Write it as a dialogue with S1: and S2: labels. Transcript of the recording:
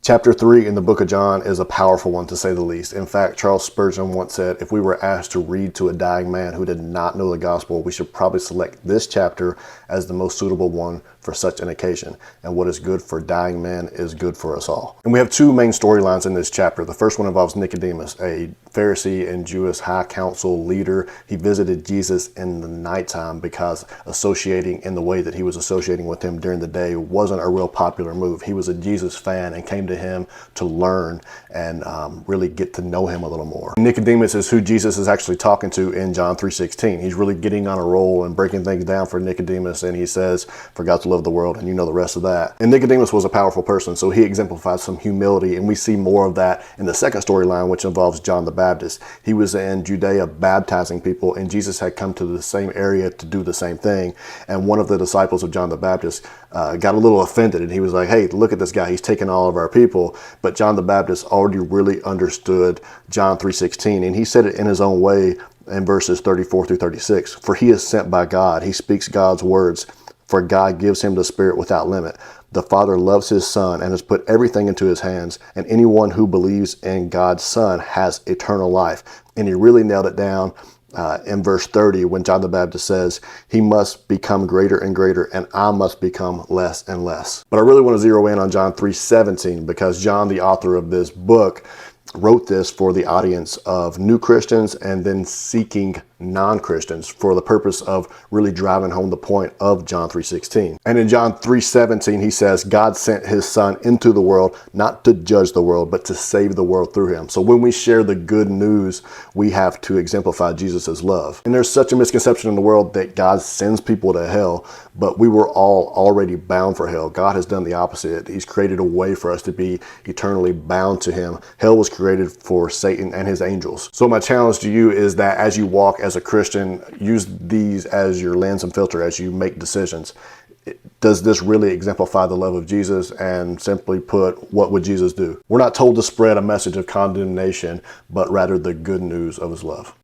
S1: Chapter 3 in the book of John is a powerful one, to say the least. In fact, Charles Spurgeon once said, if we were asked to read to a dying man who did not know the gospel, we should probably select this chapter as the most suitable one for such an occasion. And what is good for dying men is good for us all. And we have two main storylines in this chapter. The first one involves Nicodemus, a Pharisee and Jewish high council leader. He visited Jesus in the nighttime because associating in the way that he was associating with him during the day wasn't a real popular move. He was a Jesus fan and came to him to learn and really get to know him a little more. Nicodemus is who Jesus is actually talking to in John 3:16. He's really getting on a roll and breaking things down for Nicodemus, and he says, for God to love the world, and you know the rest of that. And Nicodemus was a powerful person, so he exemplifies some humility, and we see more of that in the second storyline, which involves John the Baptist. He was in Judea baptizing people, and Jesus had come to the same area to do the same thing. And one of the disciples of John the Baptist got a little offended, and he was like, hey, look at this guy, he's taking all of our people. But John the Baptist already really understood John 3:16, and he said it in his own way in verses 34 through 36. For he is sent by God, he speaks God's words, for God gives him the Spirit without limit. The Father loves his Son and has put everything into his hands, and anyone who believes in God's Son has eternal life. And he really nailed it down in verse 30 when John the Baptist says, he must become greater and greater, and I must become less and less. But I really want to zero in on John 3:17, because John, the author of this book, wrote this for the audience of new Christians and then seeking non-Christians for the purpose of really driving home the point of John 3:16. And in John 3:17, he says, God sent his Son into the world, not to judge the world, but to save the world through him. So when we share the good news, we have to exemplify Jesus's love. And there's such a misconception in the world that God sends people to hell, but we were all already bound for hell. God has done the opposite. He's created a way for us to be eternally bound to him. Hell was created for Satan and his angels. So my challenge to you is that as you walk as a Christian, use these as your lens and filter as you make decisions. Does this really exemplify the love of Jesus? And simply put, what would Jesus do? We're not told to spread a message of condemnation, but rather the good news of his love.